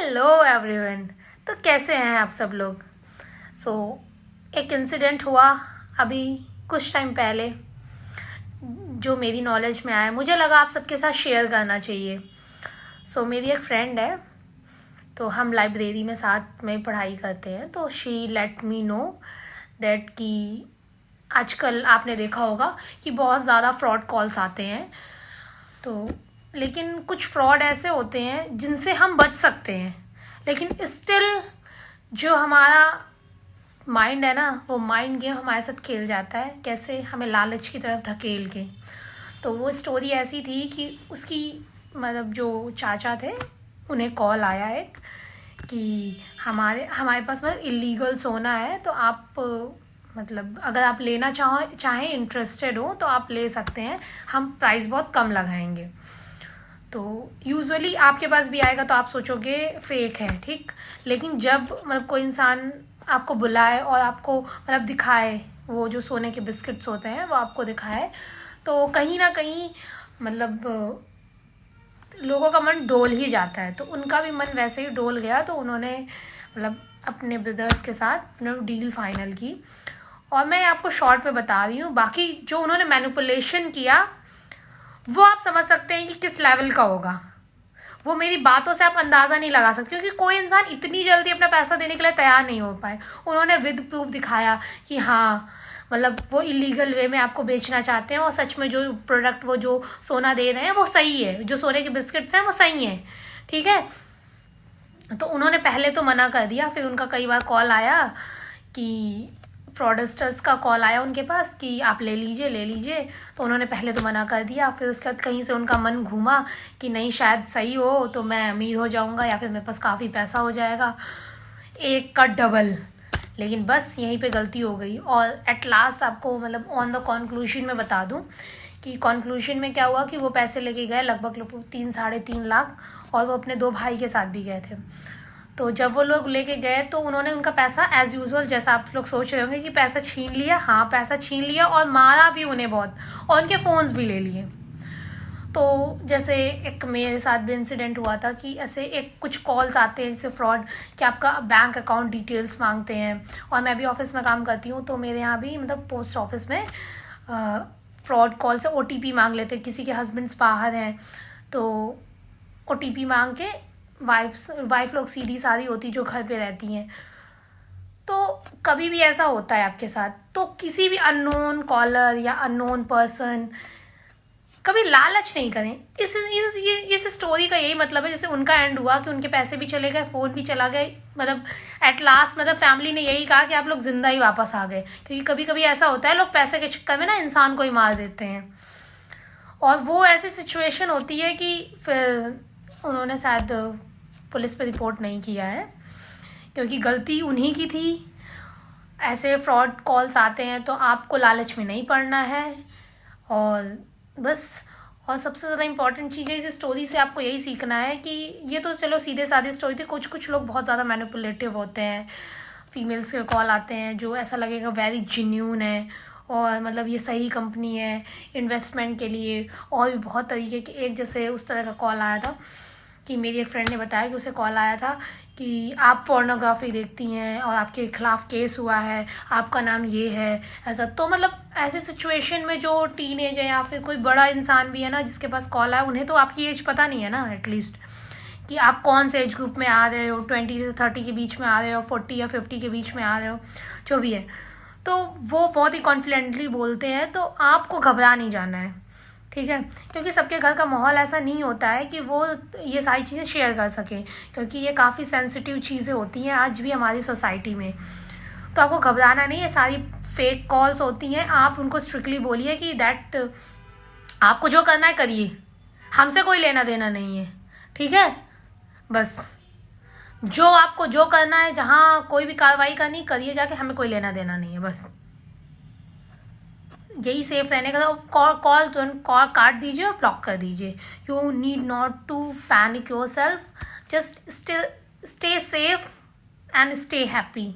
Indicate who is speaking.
Speaker 1: Hello everyone. तो कैसे हैं आप सब लोग। एक इंसिडेंट हुआ अभी कुछ टाइम पहले जो मेरी नॉलेज में आया, मुझे लगा आप सबके साथ शेयर करना चाहिए। मेरी एक फ्रेंड है, तो हम लाइब्रेरी में साथ में पढ़ाई करते हैं। तो she let me know that कि आजकल आपने देखा होगा कि बहुत ज़्यादा फ्रॉड कॉल्स आते हैं। तो लेकिन कुछ फ्रॉड ऐसे होते हैं जिनसे हम बच सकते हैं, लेकिन स्टिल जो हमारा माइंड है ना, वो माइंड गेम हमारे साथ खेल जाता है, कैसे हमें लालच की तरफ धकेल के। तो वो स्टोरी ऐसी थी कि उसकी मतलब जो चाचा थे, उन्हें कॉल आया एक कि हमारे पास मतलब इलीगल सोना है, तो आप मतलब अगर आप लेना चाहें इंटरेस्टेड हो तो आप ले सकते हैं, हम प्राइस बहुत कम लगाएंगे। तो यूजुअली आपके पास भी आएगा तो आप सोचोगे फेक है, ठीक। लेकिन जब मतलब कोई इंसान आपको बुलाए और आपको मतलब दिखाए, वो जो सोने के बिस्किट्स होते हैं वो आपको दिखाए, तो कहीं ना कहीं मतलब लोगों का मन डोल ही जाता है। तो उनका भी मन वैसे ही डोल गया, तो उन्होंने मतलब अपने ब्रदर्स के साथ डील फाइनल की। और मैं आपको शॉर्ट में बता रही हूँ, बाकी जो उन्होंने मैनिपुलेशन किया वो आप समझ सकते हैं कि किस लेवल का होगा। वो मेरी बातों से आप अंदाज़ा नहीं लगा सकते, क्योंकि कोई इंसान इतनी जल्दी अपना पैसा देने के लिए तैयार नहीं हो पाए। उन्होंने विद प्रूफ दिखाया कि हाँ मतलब वो इलीगल वे में आपको बेचना चाहते हैं, और सच में जो प्रोडक्ट वो जो सोना दे रहे हैं वो सही है, जो सोने के बिस्किट्स हैं वो सही हैं, ठीक है। तो उन्होंने पहले तो मना कर दिया, फिर उनका कई बार कॉल आया कि फ्रॉडस्टर्स का कॉल आया उनके पास कि आप ले लीजिए। तो उन्होंने पहले तो मना कर दिया, फिर उसके बाद कहीं से उनका मन घूमा कि नहीं शायद सही हो तो मैं अमीर हो जाऊंगा, या फिर मेरे पास काफ़ी पैसा हो जाएगा, एक का डबल। लेकिन बस यहीं पे गलती हो गई। और एट लास्ट आपको मतलब ऑन द कंक्लूजन में बता दूं कि कंक्लूजन में क्या हुआ कि वो पैसे लेके गए लगभग 3-3.5 लाख, और वो अपने 2 भाई के साथ भी गए थे। तो जब वो लोग लेके गए तो उन्होंने उनका पैसा एज़ यूजुअल, जैसा आप लोग सोच रहे होंगे कि पैसा छीन लिया, हाँ पैसा छीन लिया, और मारा भी उन्हें बहुत, और उनके फ़ोन्स भी ले लिए। तो जैसे एक मेरे साथ भी इंसिडेंट हुआ था कि ऐसे एक कुछ कॉल्स आते हैं जैसे फ्रॉड कि आपका बैंक अकाउंट डिटेल्स मांगते हैं। और मैं भी ऑफिस में काम करती हूँ, तो मेरे यहाँ भी मतलब पोस्ट ऑफिस में फ्रॉड कॉल से OTP मांग लेते हैं। किसी के हस्बैंड्स बाहर हैं तो OTP मांग के वाइफ लोग सीधी सादी होती जो घर पे रहती हैं। तो कभी भी ऐसा होता है आपके साथ, तो किसी भी अननोन कॉलर या अननोन पर्सन, कभी लालच नहीं करें। इस स्टोरी का यही मतलब है, जैसे उनका एंड हुआ कि उनके पैसे भी चले गए, फ़ोन भी चला गए, मतलब एट लास्ट मतलब फैमिली ने यही कहा कि आप लोग जिंदा ही वापस आ गए। क्योंकि कभी कभी ऐसा होता है, लोग पैसे के चक्कर में ना इंसान को ही मार देते हैं। और वो ऐसी सिचुएशन होती है कि फिर उन्होंने शायद पुलिस पे रिपोर्ट नहीं किया है, क्योंकि गलती उन्हीं की थी। ऐसे फ्रॉड कॉल्स आते हैं तो आपको लालच में नहीं पड़ना है, और बस। और सबसे ज़्यादा इम्पॉर्टेंट चीज़ है इस स्टोरी से आपको यही सीखना है कि ये तो चलो सीधे साधे स्टोरी थी, कुछ लोग बहुत ज़्यादा मैनिपुलेटिव होते हैं। फीमेल्स के कॉल आते हैं जो ऐसा लगेगा वेरी जेन्यून है, और मतलब ये सही कंपनी है इन्वेस्टमेंट के लिए, और भी बहुत तरीके के। एक जैसे उस तरह का कॉल आया था कि मेरी एक फ्रेंड ने बताया कि उसे कॉल आया था कि आप पोर्नोग्राफी देखती हैं और आपके खिलाफ केस हुआ है, आपका नाम ये है, ऐसा। तो मतलब ऐसे सिचुएशन में जो टीनेज है या फिर कोई बड़ा इंसान भी है ना जिसके पास कॉल आया, उन्हें तो आपकी एज पता नहीं है ना एटलीस्ट, कि आप कौन से एज ग्रुप में आ रहे हो, 20 से 30 के बीच में आ रहे हो, 40 या 50 के बीच में आ रहे हो, जो भी है। तो वो बहुत ही कॉन्फिडेंटली बोलते हैं, तो आपको घबरा नहीं जाना है, ठीक है। क्योंकि सबके घर का माहौल ऐसा नहीं होता है कि वो ये सारी चीज़ें शेयर कर सकें, क्योंकि ये काफ़ी सेंसिटिव चीज़ें होती हैं आज भी हमारी सोसाइटी में। तो आपको घबराना नहीं है, सारी फेक कॉल्स होती हैं। आप उनको स्ट्रिक्टली बोलिए कि दैट आपको जो करना है करिए, हमसे कोई लेना देना नहीं है, ठीक है। बस जो आपको जो करना है, जहाँ कोई भी कार्रवाई करनी करिए जाके, हमें कोई लेना देना नहीं है, बस यही सेफ रहने का। कॉल तुरंत कॉल काट दीजिए और ब्लॉक कर दीजिए। You need not to panic yourself, just stay safe and stay happy.